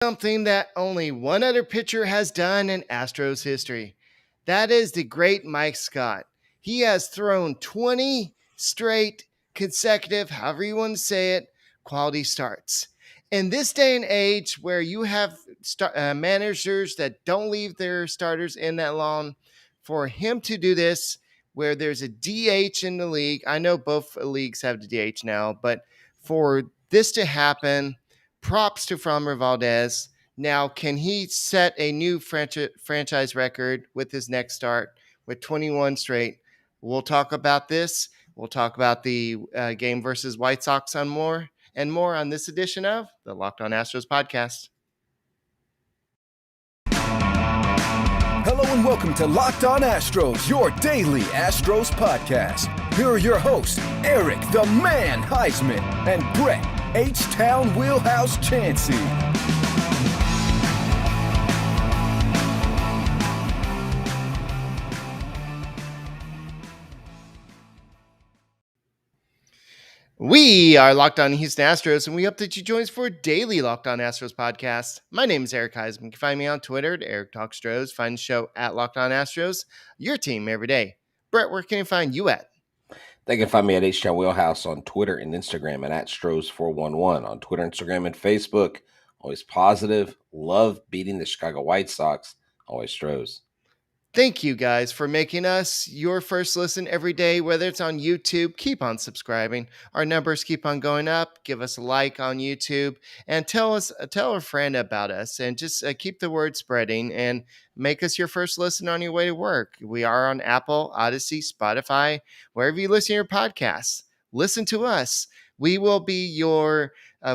Something that only one other pitcher has done in Astros history. That is the great Mike Scott. He has thrown 20 straight consecutive, however you want to say it, quality starts. In this day and age where you have managers that don't leave their starters in that long, for him to do this, where there's a DH in the league, I know both leagues have the DH now, but for this to happen, props to Framber Valdez. Now, can he set a new franchise record with his next start with 21 straight? We'll talk about this. We'll talk about the game versus White Sox on more on this edition of the Locked On Astros podcast. Hello and welcome to Locked On Astros, your daily Astros podcast. Here are your hosts, Eric the Man Huysman and Brett H-Town Wheelhouse Chancey. We are Locked On Houston Astros, and we hope that you join us for a daily Locked On Astros podcast. My name is Eric Huysman. You can find me on Twitter at Eric Talk Stros. Find the show at Locked On Astros, your team every day. Brett, where can you find you at? They can find me at H-Town Wheelhouse on Twitter and Instagram and at Stros411 on Twitter, Instagram, and Facebook. Always positive. Love beating the Chicago White Sox. Always Stros. Thank you guys for making us your first listen every day, whether it's on YouTube. Keep on subscribing. Our numbers keep on going up. Give us a like on YouTube and tell a friend about us, and just keep the word spreading and make us your first listen on your way to work. We are on Apple, Odyssey, Spotify, wherever you listen to your podcasts. Listen to us. We will be your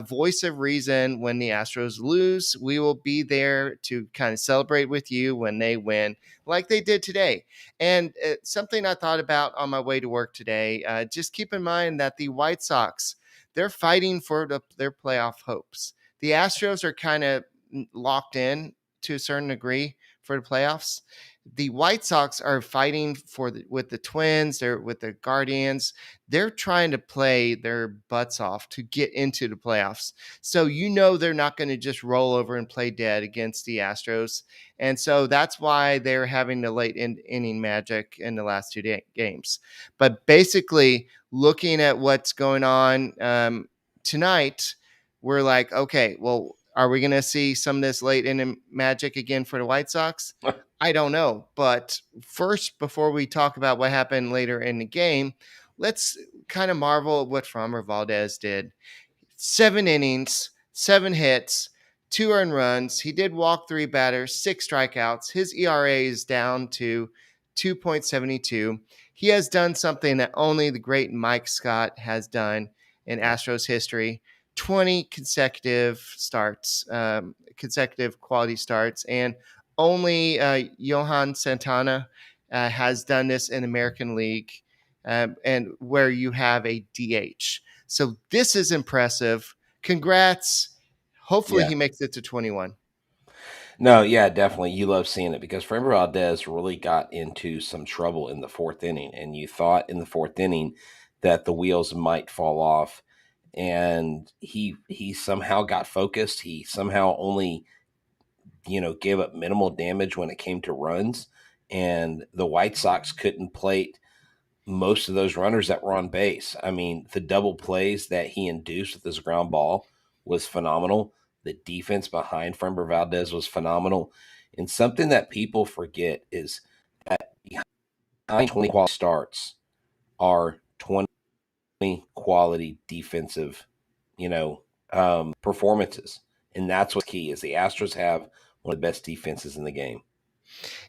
voice of reason when the Astros lose. We will be there to kind of celebrate with you when they win, like they did today. And something I thought about on my way to work today, just keep in mind that the White Sox, they're fighting for their playoff hopes. The Astros are kind of locked in to a certain degree for the playoffs. The White Sox are fighting with the Twins, they're with the Guardians. They're trying to play their butts off to get into the playoffs. So they're not going to just roll over and play dead against the Astros. And so that's why they're having the late inning magic in the last two games. But basically, looking at what's going on tonight, we're like, okay, well, are we going to see some of this late inning magic again for the White Sox? I don't know. But first, before we talk about what happened later in the game, let's kind of marvel at what Framber Valdez did. 7 innings, 7 hits, 2 earned runs. He did walk 3 batters, 6 strikeouts. His ERA is down to 2.72. He has done something that only the great Mike Scott has done in Astros history. 20 consecutive starts, consecutive quality starts, and only Johan Santana has done this in American League, and where you have a DH. So this is impressive. Congrats. Hopefully he makes it to 21. No, yeah, definitely. You love seeing it because Framber Valdez really got into some trouble in the 4th inning, and you thought in the 4th inning that the wheels might fall off, and he somehow got focused. He somehow only gave up minimal damage when it came to runs, and the White Sox couldn't plate most of those runners that were on base. I mean, the double plays that he induced with his ground ball was phenomenal. The defense behind Framber Valdez was phenomenal. And something that people forget is that behind 20 quality starts are 20 quality defensive, performances. And that's what's key is the Astros have one of the best defenses in the game.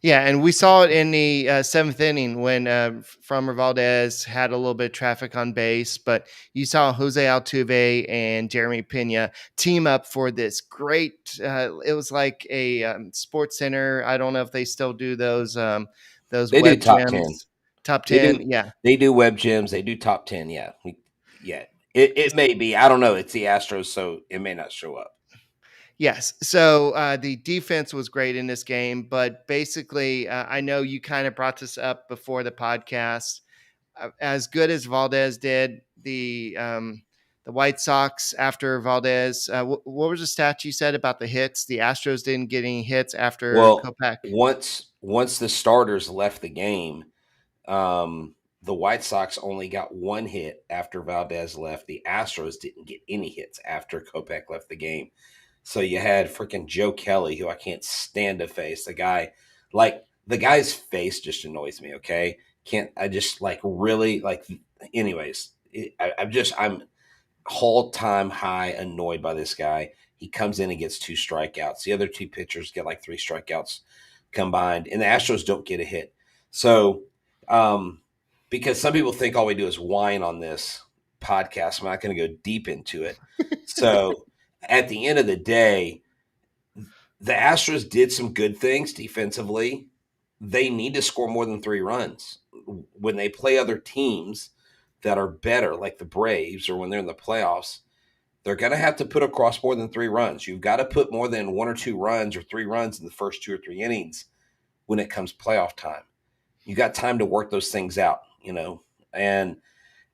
Yeah, and we saw it in the 7th inning when Framber Valdez had a little bit of traffic on base, but you saw Jose Altuve and Jeremy Pena team up for this great. It was like a Sports Center. I don't know if they still do those. They web do top gems. 10. Top 10, They do web gems. They do top 10. Yeah, It may be. I don't know. It's the Astros, so it may not show up. Yes. So the defense was great in this game, but basically, I know you kind of brought this up before the podcast. As good as Valdez did, the the White Sox after Valdez. What was the stat you said about the hits? The Astros didn't get any hits after Well, Kopech. once the starters left the game, the White Sox only got one hit after Valdez left. The Astros didn't get any hits after Kopech left the game. So you had freaking Joe Kelly, who I can't stand to face. The guy's face just annoys me. Okay, can't I just like really like? Anyways, I'm all time high annoyed by this guy. He comes in and gets 2 strikeouts. The other 2 pitchers get like 3 strikeouts combined, and the Astros don't get a hit. So, because some people think all we do is whine on this podcast, I'm not going to go deep into it. So, at the end of the day, the Astros did some good things defensively. They need to score more than 3 runs. When they play other teams that are better, like the Braves, or when they're in the playoffs, they're going to have to put across more than 3 runs. You've got to put more than 1 or 2 runs or 3 runs in the first 2 or 3 innings when it comes playoff time. You got time to work those things out, And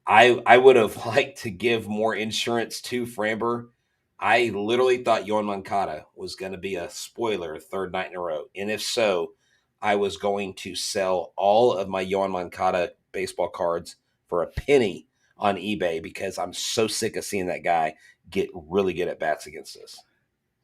I would have liked to give more insurance to Framber. I literally thought Yoan Moncada was going to be a spoiler 3rd night in a row. And if so, I was going to sell all of my Yoan Moncada baseball cards for a penny on eBay because I'm so sick of seeing that guy get really good at bats against us.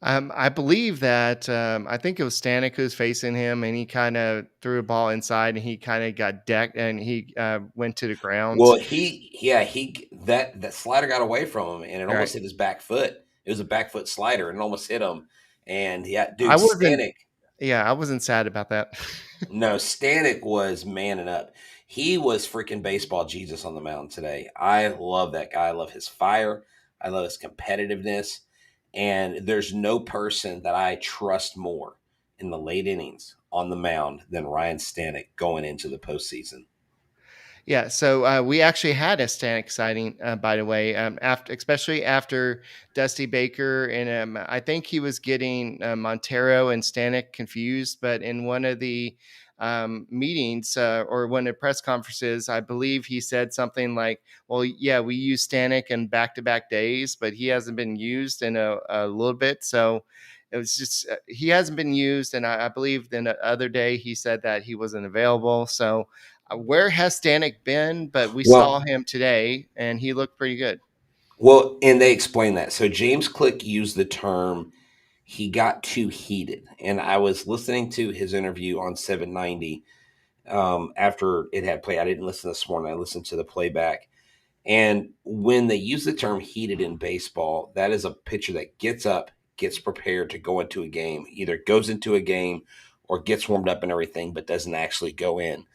I believe that I think it was Stanek who was facing him, and he kind of threw a ball inside, and he kind of got decked, and he went to the ground. Well, that slider got away from him, and it All right. almost hit his back foot. It was a back foot slider, and it almost hit him. And yeah, I dude, wasn't. Stanek. Yeah, I wasn't sad about that. No, Stanek was manning up. He was freaking baseball Jesus on the mound today. I love that guy. I love his fire. I love his competitiveness. And there's no person that I trust more in the late innings on the mound than Ryan Stanek going into the postseason. Yeah, so we actually had a Stanek sighting, by the way, especially after Dusty Baker, and I think he was getting Montero and Stanek confused. But in one of the meetings or one of the press conferences, I believe he said something like, "Well, yeah, we use Stanek in back-to-back days, but he hasn't been used in a little bit." So it was just he hasn't been used, and I believe the other day he said that he wasn't available. So where has Stanek been? But we saw Well, him today, and he looked pretty good. and they explained that. So James Click used the term he got too heated. And I was listening to his interview on 790 after it had played. I didn't listen this morning. I listened to the playback. And when they use the term heated in baseball, that is a pitcher that gets up, gets prepared to go into a game, either goes into a game or gets warmed up and everything, but doesn't actually go in.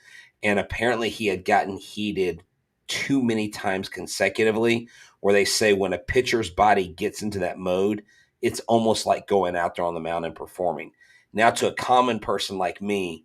And apparently he had gotten heated too many times consecutively, where they say when a pitcher's body gets into that mode, it's almost like going out there on the mound and performing. Now, to a common person like me,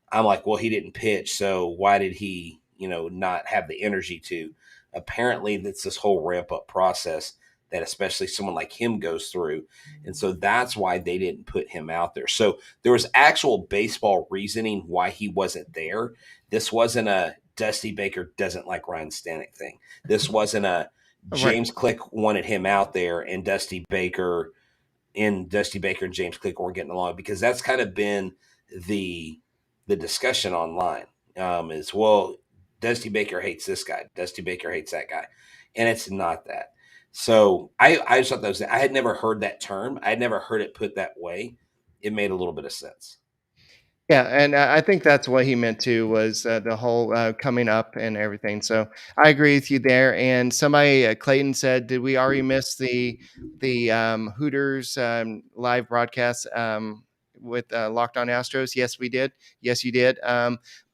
I'm like, well, he didn't pitch, so why did he, not have the energy to? Apparently, that's this whole ramp up process that especially someone like him goes through. And so that's why they didn't put him out there. So there was actual baseball reasoning why he wasn't there. This wasn't a Dusty Baker doesn't like Ryan Stanek thing. This wasn't a Right. James Click wanted him out there and Dusty Baker and James Click weren't getting along, because that's kind of been the discussion online. Is, well, Dusty Baker hates this guy, Dusty Baker hates that guy, and it's not that. So I just thought that was, I had never heard that term. I had never heard it put that way. It made a little bit of sense. Yeah, and I think that's what he meant too, was the whole coming up and everything. So I agree with you there. And somebody, Clayton, said, "Did we already miss the Hooters live broadcast with Locked On Astros?" Yes, we did. Yes, you did.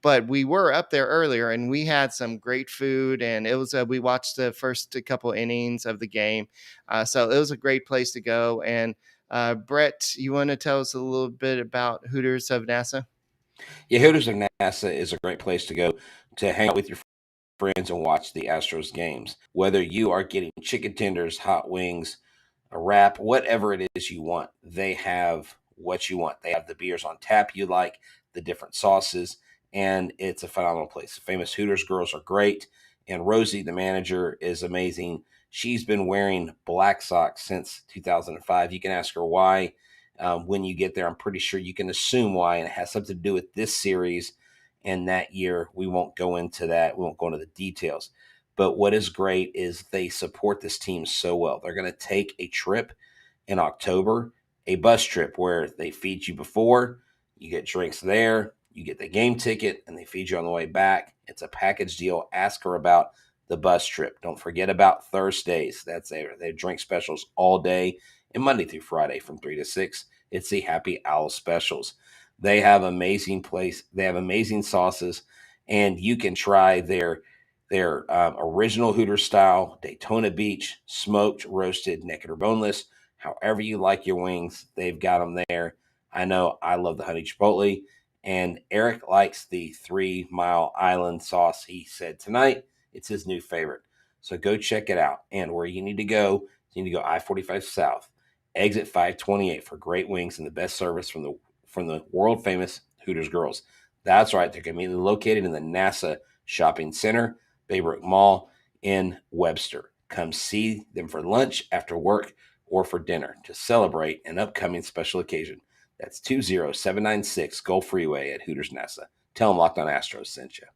But we were up there earlier, and we had some great food, and it was we watched the first couple innings of the game, so it was a great place to go. And Brett, you want to tell us a little bit about Hooters of NASA? Yeah, Hooters of NASA is a great place to go to hang out with your friends and watch the Astros games. Whether you are getting chicken tenders, hot wings, a wrap, whatever it is you want, they have what you want. They have the beers on tap you like, the different sauces, and it's a phenomenal place. The famous Hooters girls are great, and Rosie, the manager, is amazing. She's been wearing black socks since 2005. You can ask her why when you get there. I'm pretty sure you can assume why, and it has something to do with this series and that year. We won't go into that. We won't go into the details. But what is great is they support this team so well. They're going to take a trip in October, a bus trip where they feed you before, you get drinks there, you get the game ticket, and they feed you on the way back. It's a package deal. Ask her about the bus trip. Don't forget about Thursdays. That's they drink specials all day, and Monday through Friday from 3 to 6. It's the Happy Owl specials. They have amazing place. They have amazing sauces, and you can try their original Hooters style, Daytona Beach, smoked, roasted, naked or boneless. However you like your wings, they've got them there. I know I love the honey chipotle, and Eric likes the 3 Mile Island sauce. He said tonight it's his new favorite. So go check it out. And where you need to go, you need to go I-45 South, exit 528 for great wings and the best service from the world famous Hooters girls. That's right. They're conveniently located in the NASA Shopping Center, Baybrook Mall in Webster. Come see them for lunch, after work, or for dinner to celebrate an upcoming special occasion. That's 20796 Gulf Freeway at Hooters NASA. Tell them Locked On Astros sent you.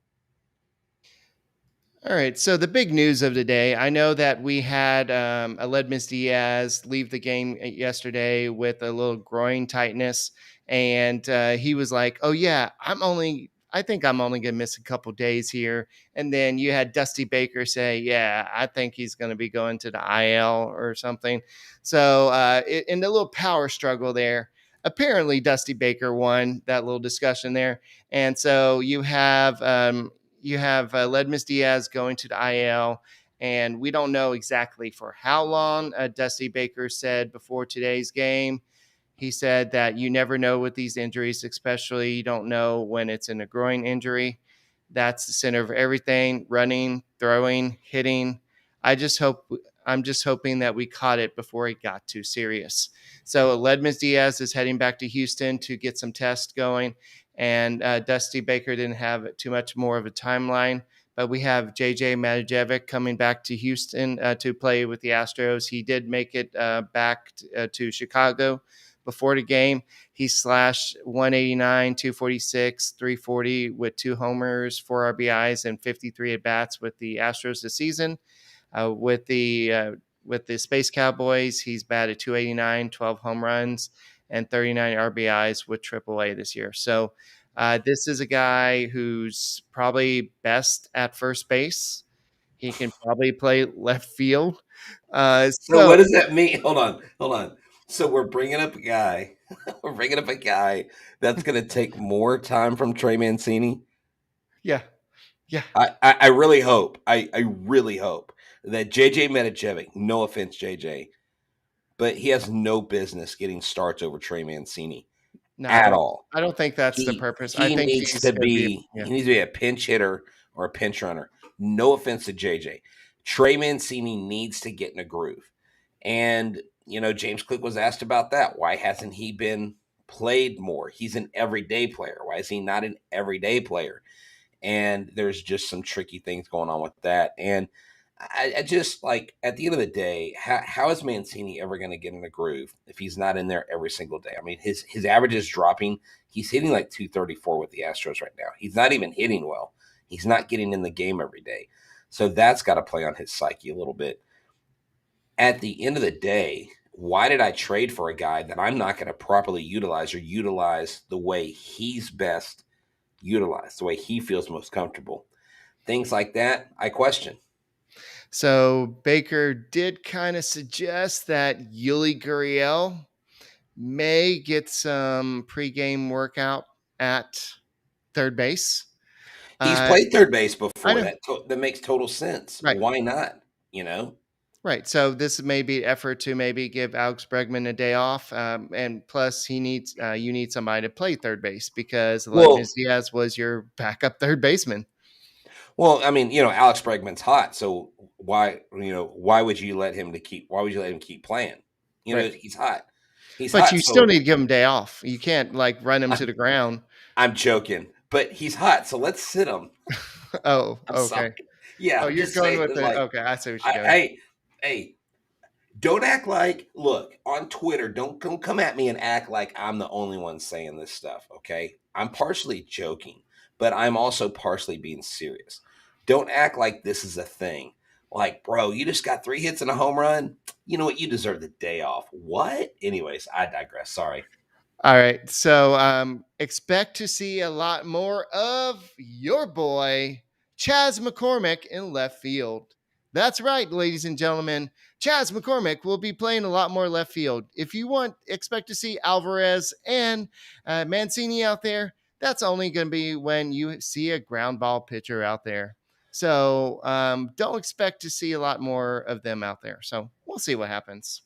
All right. So the big news of the day, I know that we had Aledmys Diaz leave the game yesterday with a little groin tightness. And he was like, oh, yeah, I think I'm only going to miss a couple days here. And then you had Dusty Baker say, yeah, I think he's going to be going to the IL or something. So in the little power struggle there, apparently Dusty Baker won that little discussion there. And so you have Aledmys Diaz going to the IL, and we don't know exactly for how long. Dusty Baker said before today's game, he said that you never know with these injuries, especially you don't know when it's in a groin injury. That's the center of everything: running, throwing, hitting. I'm just hoping that we caught it before it got too serious. So Aledmys Diaz is heading back to Houston to get some tests going. And Dusty Baker didn't have too much more of a timeline. But we have J.J. Matijevic coming back to Houston to play with the Astros. He did make it back to Chicago before the game. He slashed 189, 246, 340 with 2 homers, 4 RBIs, and 53 at-bats with the Astros this season. With the Space Cowboys, he's batted 289, 12 home runs, and 39 RBIs with AAA this year. So this is a guy who's probably best at first base. He can probably play left field. So what does that mean? Hold on. So we're bringing up a guy. We're bringing up a guy that's going to take more time from Trey Mancini. Yeah. I really hope. I really hope that JJ Matijevic, no offense, JJ, but he has no business getting starts over Trey Mancini at all. I don't think that's the purpose. He needs to be a pinch hitter or a pinch runner. No offense to JJ. Trey Mancini needs to get in a groove. And, James Click was asked about that. Why hasn't he been played more? He's an everyday player. Why is he not an everyday player? And there's just some tricky things going on with that. And I just, like, at the end of the day, how is Mancini ever going to get in a groove if he's not in there every single day? I mean, his average is dropping. He's hitting like 234 with the Astros right now. He's not even hitting well. He's not getting in the game every day. So that's got to play on his psyche a little bit. At the end of the day, why did I trade for a guy that I'm not going to properly utilize the way he's best utilized, the way he feels most comfortable? Things like that, I question. So Baker did kind of suggest that Yuli Gurriel may get some pregame workout at third base. He's played third base before. That makes total sense. Right. Why not? Right. So this may be an effort to maybe give Alex Bregman a day off. And plus you need somebody to play third base because Aledmys Diaz was your backup third baseman. Well, I mean, Alex Bregman's hot. So why would you let him keep playing? Right. He's hot. But you still need to give him a day off. You can't run him to the ground. I'm joking, but he's hot. So let's sit him. Oh, okay. Yeah. Oh, you're going with it. Okay. I see what you're doing. Hey, don't act like, look, on Twitter, don't come at me and act like I'm the only one saying this stuff, okay? I'm partially joking, but I'm also partially being serious. Don't act like this is a thing. Like, bro, you just got 3 hits and a home run. You know what? You deserve the day off. What? Anyways, I digress. Sorry. All right. So expect to see a lot more of your boy, Chaz McCormick, in left field. That's right, ladies and gentlemen. Chaz McCormick will be playing a lot more left field. If you expect to see Alvarez and Mancini out there, that's only going to be when you see a ground ball pitcher out there. So don't expect to see a lot more of them out there. So we'll see what happens.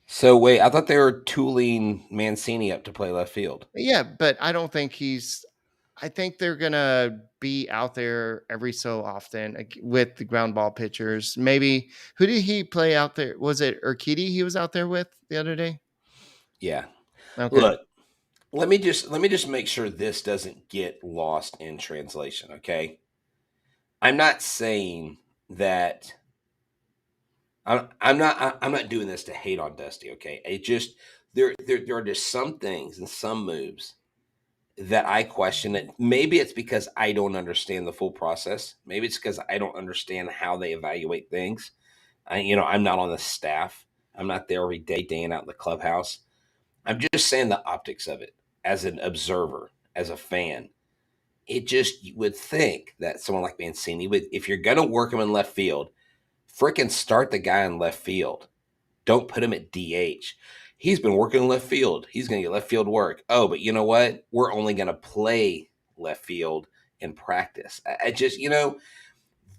So wait, I thought they were tooling Mancini up to play left field. Yeah, but I don't think I think they're gonna be out there every so often with the ground ball pitchers. Maybe who did he play out there? Was it Urquidy he was out there with the other day? Yeah. Okay. Look, let me just make sure this doesn't get lost in translation, okay? I'm not saying that I'm not doing this to hate on Dusty, okay? It just there are just some things and some moves that I question it. Maybe it's because I don't understand the full process. Maybe it's because I don't understand how they evaluate things. I'm not on the staff. I'm not there every day, day in out in the clubhouse. I'm just saying the optics of it as an observer, as a fan. It just, you would think that someone like Mancini would, if you're gonna work him in left field, freaking start the guy in left field. Don't put him at DH. He's been working in left field. He's going to get left field work. Oh, but you know what? We're only going to play left field in practice. I just,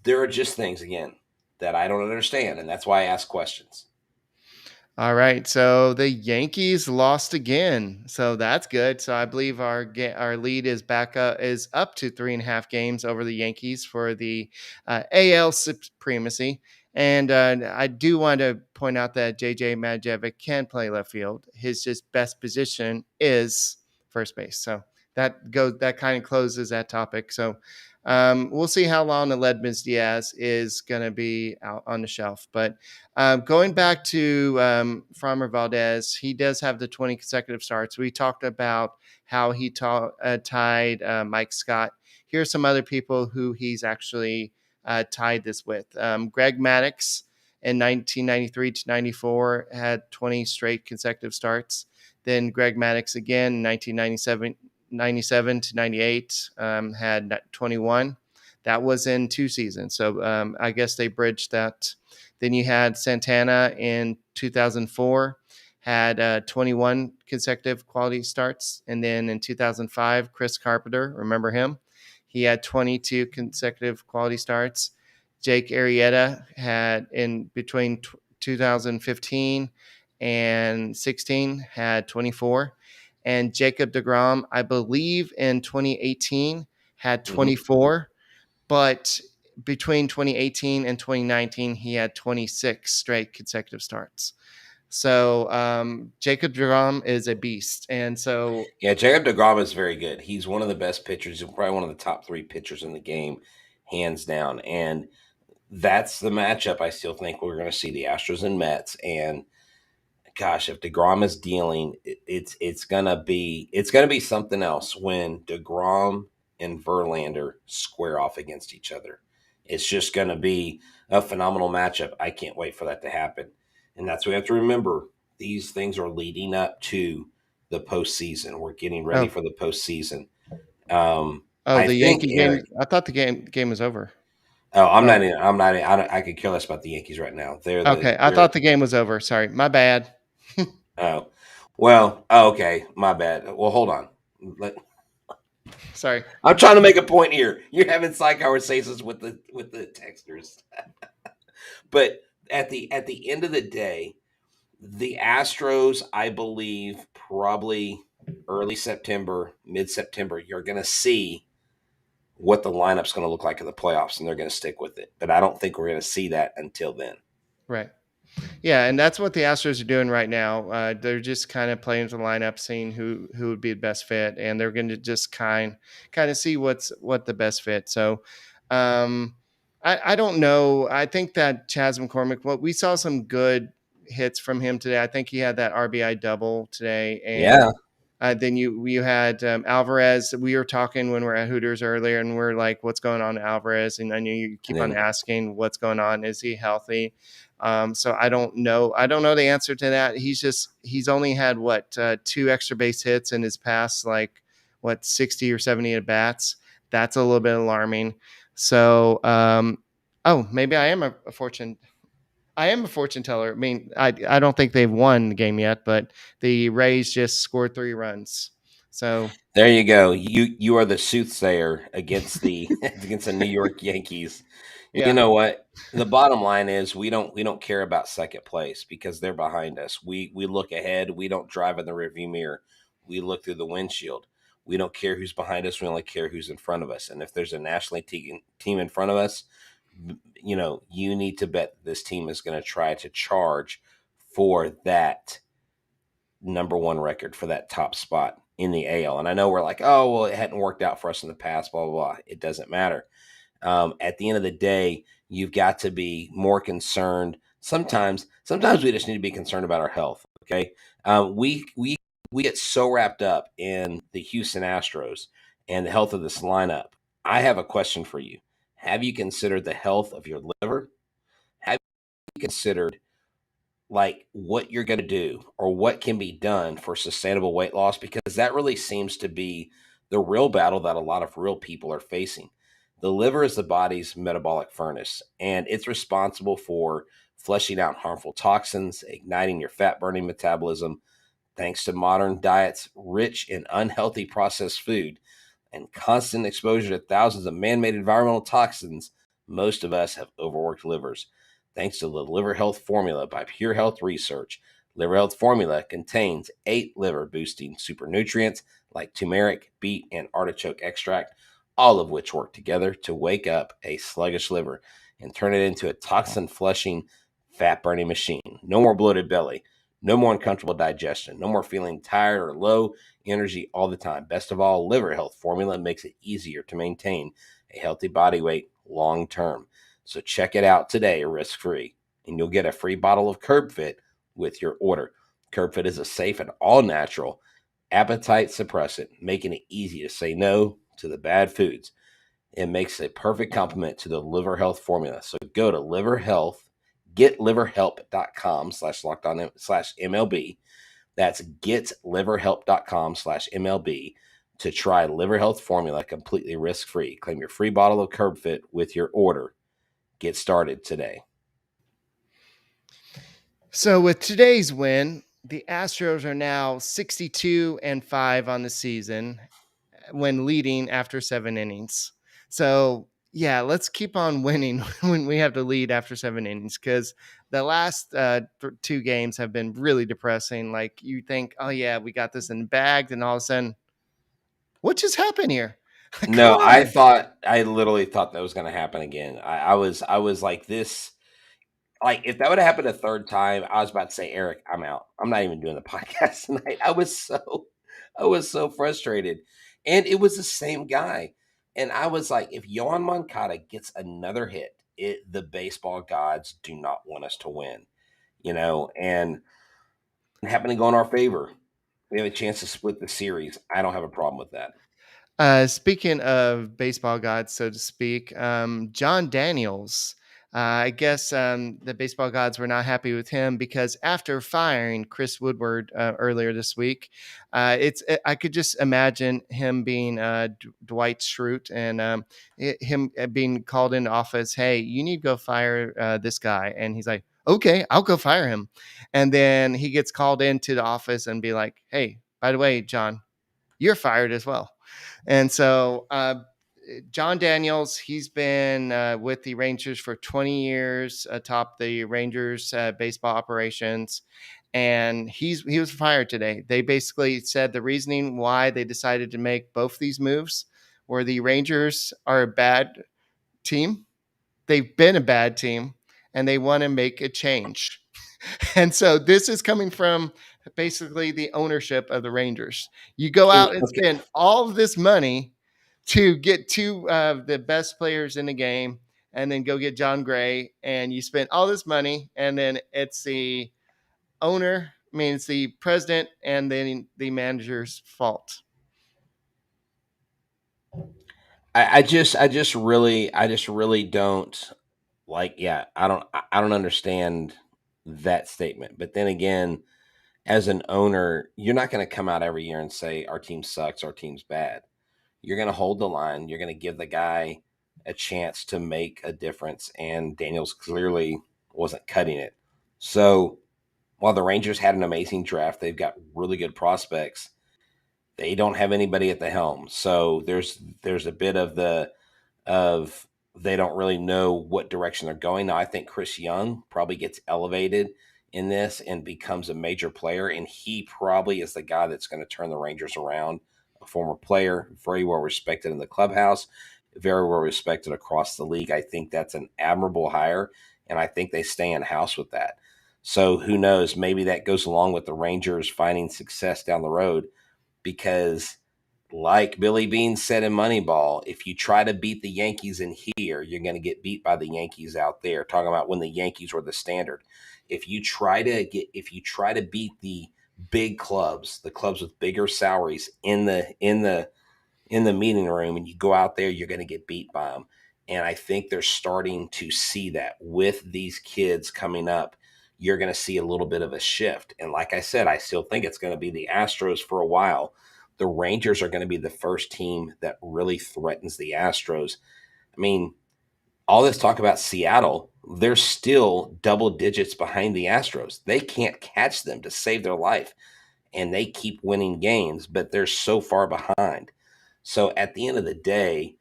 there are just things, again, that I don't understand. And that's why I ask questions. All right, so the Yankees lost again, so that's good. So I believe our lead is up to 3.5 games over the Yankees for the AL supremacy. And I do want to point out that JJ Madajevic can play left field. His just best position is first base. So that kind of closes that topic. So we'll see how long Aledmys Diaz is going to be out on the shelf, but. Going back to Framber Valdez, he does have the 20 consecutive starts. We talked about how he tied Mike Scott. Here are some other people who he's actually tied this with. Greg Maddux in 1993 to 94 had 20 straight consecutive starts. Then Greg Maddux again in 1997 to 98 had 21. That was in 2 seasons. So I guess they bridged that. Then you had Santana in 2004, had 21 consecutive quality starts. And then in 2005, Chris Carpenter, remember him? He had 22 consecutive quality starts. Jake Arrieta had in between 2015 and 16 had 24. And Jacob DeGrom, I believe in 2018 had 24, but between 2018 and 2019, he had 26 straight consecutive starts. So Jacob DeGrom is a beast. And so, Yeah, Jacob DeGrom is very good. He's one of the best pitchers. He's probably one of the top 3 pitchers in the game, hands down. And that's the matchup I still think we're going to see, the Astros and Mets. And gosh, if DeGrom is dealing, it's gonna be something else when DeGrom and Verlander square off against each other. It's just gonna be a phenomenal matchup. I can't wait for that to happen. And that's what we have to remember. These things are leading up to the postseason. We're getting ready oh, for the postseason. oh, I the think, Yankee game. Eric. I thought the game was over. Oh, I'm Oh, not in. I'm not in. I could care less about the Yankees right now. okay. I thought the game was over. Sorry, my bad. Oh, well, okay, my bad. Well, hold on. Sorry. I'm trying to make a point here. You're having side conversations with the texters, but at the end of the day, the Astros, I believe, probably early September, mid September, you're going to see what the lineup's going to look like in the playoffs, and they're going to stick with it. But I don't think we're going to see that until then. Right. Yeah, and that's what the Astros are doing right now. They're just kind of playing with the lineup, seeing who would be the best fit, and they're going to just kind of see what the best fit. So, um, I don't know. I think that Chas McCormick, well, we saw some good hits from him today. I think he had that RBI double today, and Yeah. then you had Alvarez. We were talking when we are at Hooters earlier, and we're like, "What's going on, Alvarez?" And I knew you keep And on then asking, "What's going on? Is he healthy?" So I don't know. I don't know the answer to that. He's only had what 2 extra base hits in his past, like what 60 or 70 at bats. That's a little bit alarming. So, oh, maybe I am a fortune. I am a fortune teller. I mean, I don't think they've won the game yet, but the Rays just scored 3 runs. So there you go. You are the soothsayer against the against the New York Yankees. You yeah, know what? The bottom line is we don't care about second place because they're behind us. We look ahead. We don't drive in the rearview mirror. We look through the windshield. We don't care who's behind us. We only care who's in front of us. And if there's a national league team in front of us, you need to bet this team is going to try to charge for that number one record, for that top spot in the AL. And I know we're like, oh, well, it hadn't worked out for us in the past, blah, blah, blah. It doesn't matter. At the end of the day, you've got to be more concerned. Sometimes we just need to be concerned about our health. Okay. We get so wrapped up in the Houston Astros and the health of this lineup. I have a question for you. Have you considered the health of your liver? Have you considered like what you're going to do or what can be done for sustainable weight loss? Because that really seems to be the real battle that a lot of real people are facing. The liver is the body's metabolic furnace, and it's responsible for flushing out harmful toxins, igniting your fat burning metabolism. Thanks to modern diets rich in unhealthy processed food and constant exposure to thousands of man made environmental toxins, most of us have overworked livers. Thanks to the Liver Health Formula by Pure Health Research, Liver Health Formula contains 8 liver boosting super nutrients like turmeric, beet, and artichoke extract, all of which work together to wake up a sluggish liver and turn it into a toxin flushing, fat burning machine. No more bloated belly. No more uncomfortable digestion. No more feeling tired or low energy all the time. Best of all, Liver Health Formula makes it easier to maintain a healthy body weight long term. So check it out today, risk free, and you'll get a free bottle of Curb Fit with your order. Curb Fit is a safe and all natural appetite suppressant, making it easy to say no to the bad foods. It makes a perfect complement to the Liver Health Formula. So go to Liver Health, getliverhelp.com/lockedon/MLB. That's getliverhelp.com/MLB to try Liver Health Formula completely risk-free. Claim your free bottle of Curb Fit with your order. Get started today. So with today's win, the Astros are now 62-5 on the season when leading after 7 innings. So yeah, let's keep on winning when we have to lead after 7 innings, because the last 2 games have been really depressing. Like you think, oh yeah, we got this in bagged, and all of a sudden, what just happened here? Come No, on. I literally thought that was going to happen again. I was like this. Like if that would have happened a third time, I was about to say, Eric, I'm out. I'm not even doing the podcast tonight. I was so frustrated, and it was the same guy. And I was like, if Yohan Moncada gets another hit, the baseball gods do not want us to win, and it happened to go in our favor. We have a chance to split the series. I don't have a problem with that. Speaking of baseball gods, so to speak, John Daniels. I guess the baseball gods were not happy with him because after firing Chris Woodward earlier this week, I could just imagine him being Dwight Schrute and him being called into office. Hey, you need to go fire this guy, and he's like, okay, I'll go fire him, and then he gets called into the office and be like, hey, by the way, John, you're fired as well. And so John Daniels, he's been with the Rangers for 20 years, atop the Rangers baseball operations. And he was fired today. They basically said the reasoning why they decided to make both these moves were the Rangers are a bad team. They've been a bad team, and they want to make a change. And so this is coming from basically the ownership of the Rangers. You go out and Okay. spend all of this money to get 2 of the best players in the game, and then go get John Gray, and you spent all this money, and then it's the owner, I mean, it's the president and then the manager's fault. I just really don't like. Yeah, I don't understand that statement. But then again, as an owner, you're not going to come out every year and say our team sucks, our team's bad. You're going to hold the line. You're going to give the guy a chance to make a difference. And Daniels clearly wasn't cutting it. So while the Rangers had an amazing draft, they've got really good prospects. They don't have anybody at the helm. So there's a bit of they don't really know what direction they're going. Now I think Chris Young probably gets elevated in this and becomes a major player, and he probably is the guy that's going to turn the Rangers around. A former player, very well respected in the clubhouse, very well respected across the league. I think that's an admirable hire, and I think they stay in house with that. So who knows? Maybe that goes along with the Rangers finding success down the road, because like Billy Bean said in Moneyball, if you try to beat the Yankees in here, you're going to get beat by the Yankees out there. Talking about when the Yankees were the standard. If you try to beat the big clubs, the clubs with bigger salaries in the meeting room, and you go out there, you're going to get beat by them. And I think they're starting to see that with these kids coming up. You're going to see a little bit of a shift. And like I said, I still think it's going to be the Astros for a while. The Rangers are going to be the first team that really threatens the Astros. I mean, all this talk about Seattle, they're still double digits behind the Astros. They can't catch them to save their life, and they keep winning games, but they're so far behind. So at the end of the day,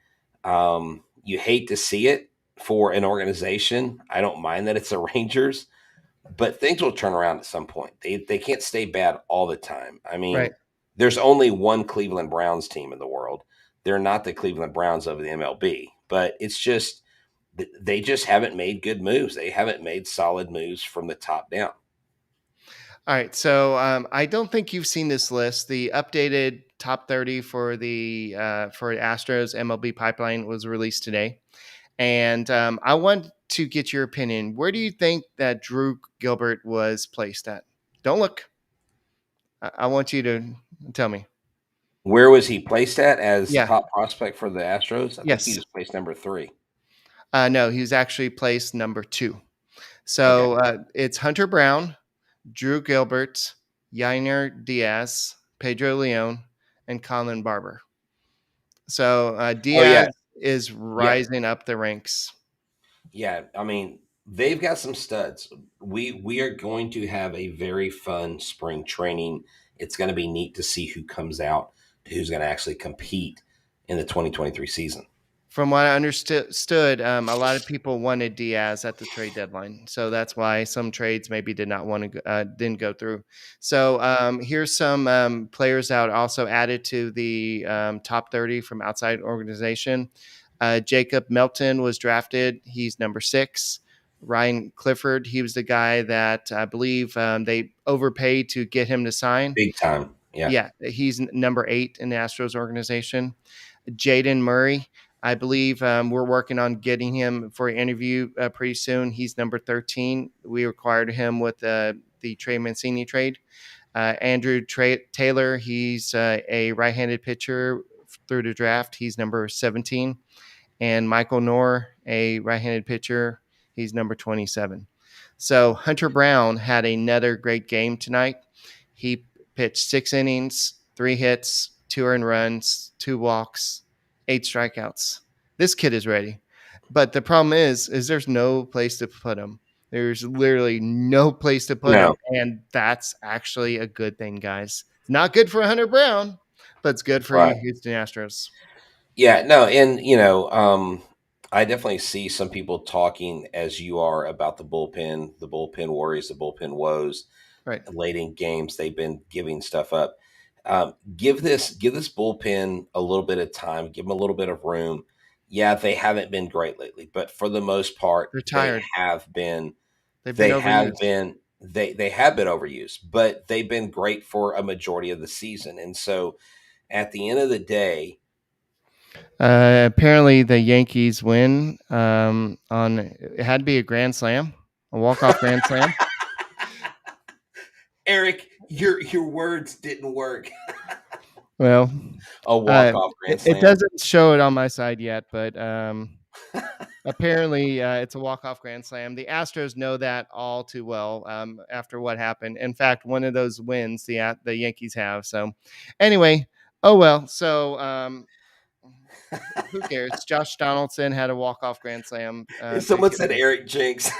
you hate to see it for an organization. I don't mind that it's the Rangers, but things will turn around at some point. They can't stay bad all the time. I mean, Right. there's only one Cleveland Browns team in the world. They're not the Cleveland Browns of the MLB, but it's just they just haven't made good moves. They haven't made solid moves from the top down. All right. So I don't think you've seen this list. The updated top 30 for the Astros MLB Pipeline was released today. And I want to get your opinion. Where do you think that Drew Gilbert was placed at? Don't look. I want you to tell me. Where was he placed at as Yeah. top prospect for the Astros? I think he Yes. was placed number 3. No, he was actually placed number 2. Okay. So it's Hunter Brown, Drew Gilbert, Yainer Diaz, Pedro Leon, and Colin Barber. So Oh yeah, Diaz is yeah, rising up the ranks. yeah. I mean, they've got some studs. We are going to have a very fun spring training. It's going to be neat to see who comes out, who's going to actually compete in the 2023 season. From what I understood, a lot of people wanted Diaz at the trade deadline, so that's why some trades maybe didn't go through. So here's some players out also added to the top 30 from outside organization. Jacob Melton was drafted; he's number 6. Ryan Clifford, he was the guy that I believe they overpaid to get him to sign. Big time. Yeah. Yeah, he's number 8 in the Astros organization. Jaden Murray, I believe we're working on getting him for an interview pretty soon. He's number 13. We acquired him with the Trey Mancini trade. Andrew Taylor, he's a right-handed pitcher through the draft. He's number 17. And Michael Knorr, a right-handed pitcher, he's number 27. So Hunter Brown had another great game tonight. He pitched 6 innings, 3 hits, 2 earned runs, 2 walks, 8 strikeouts. This kid is ready. But the problem is there's no place to put him. There's literally no place to put him. No. And that's actually a good thing, guys. It's not good for Hunter Brown, but it's good for Right. you Houston Astros. Yeah, no, and I definitely see some people talking as you are about the bullpen worries, the bullpen woes. Right. Late in games, they've been giving stuff up. Give this bullpen a little bit of time, give them a little bit of room. Yeah, they haven't been great lately, but for the most part, They're tired. they have been. They've They been have overused. been. They have been overused, but they've been great for a majority of the season. And so, at the end of the day, Apparently, the Yankees win on it had to be a grand slam, a walk-off grand slam. Eric, your words didn't work. Well, A walk-off it, grand it slam. doesn't show it on my side yet, but apparently it's a walk-off grand slam. The Astros know that all too well after what happened. In fact, one of those wins the Yankees have. So, anyway, oh well. So who cares? Josh Donaldson had a walk-off grand slam. Someone said Eric jinx.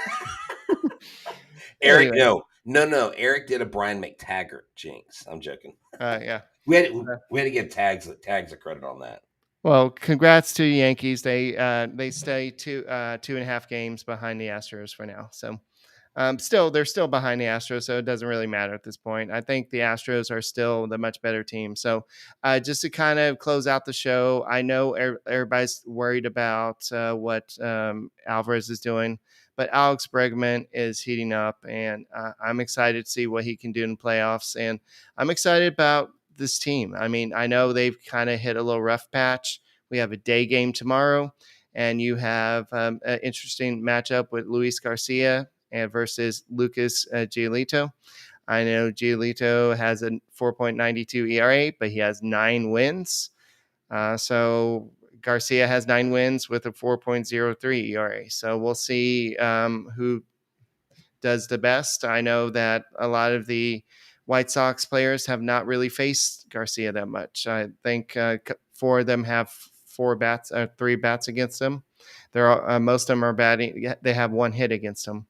Eric, Anyway, no. Eric did a Brian McTaggart jinx. I'm joking. yeah. We had to give tags a credit on that. Well, congrats to the Yankees. They stay 2.5 games behind the Astros for now. So still, they're still behind the Astros, so it doesn't really matter at this point. I think the Astros are still the much better team. So, just to kind of close out the show, I know everybody's worried about what Alvarez is doing, but Alex Bregman is heating up, and I'm excited to see what he can do in playoffs. And I'm excited about this team. I mean, I know they've kind of hit a little rough patch. We have a day game tomorrow, and you have an interesting matchup with Luis Garcia and versus Lucas Giolito. I know Giolito has a 4.92 ERA, but he has 9 wins. So Garcia has 9 wins with a 4.03 ERA. So we'll see who does the best. I know that a lot of the White Sox players have not really faced Garcia that much. I think 4 of them have 3 bats against him. Most of them are batting. They have 1 hit against him.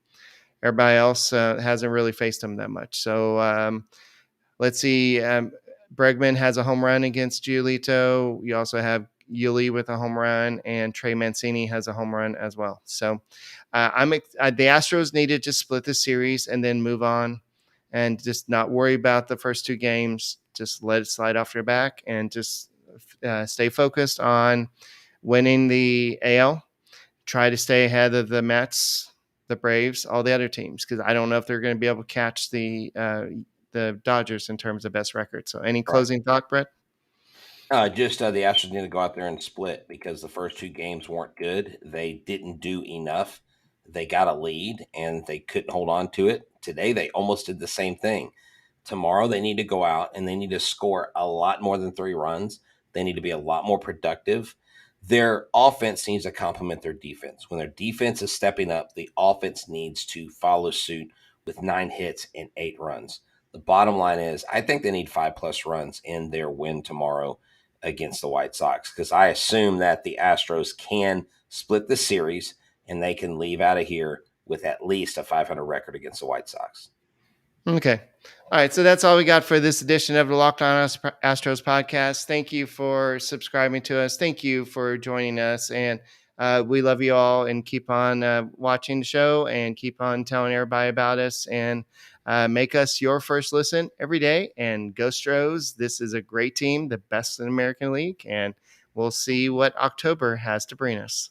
Everybody else hasn't really faced him that much. So let's see. Bregman has a home run against Giolito. You also have Yuli with a home run, and Trey Mancini has a home run as well. So the Astros need to just split the series and then move on, and just not worry about the first 2 games. Just let it slide off your back and just stay focused on winning the AL. Try to stay ahead of the Mets, the Braves, all the other teams, because I don't know if they're going to be able to catch the Dodgers in terms of best record. So, any Right. closing thought, Brett? Just the Astros need to go out there and split because the first 2 games weren't good. They didn't do enough. They got a lead and they couldn't hold on to it. Today, they almost did the same thing. Tomorrow, they need to go out and they need to score a lot more than 3 runs. They need to be a lot more productive. Their offense needs to complement their defense. When their defense is stepping up, the offense needs to follow suit with 9 hits and 8 runs. The bottom line is, I think they need 5+ runs in their win tomorrow against the White Sox because I assume that the Astros can split the series and they can leave out of here with at least a 500 record against the White Sox. Okay. All right. So that's all we got for this edition of the Locked On Astros podcast. Thank you for subscribing to us. Thank you for joining us. And we love you all, and keep on watching the show and keep on telling everybody about us, and make us your first listen every day. And go Stros. This is a great team, the best in the American League. And we'll see what October has to bring us.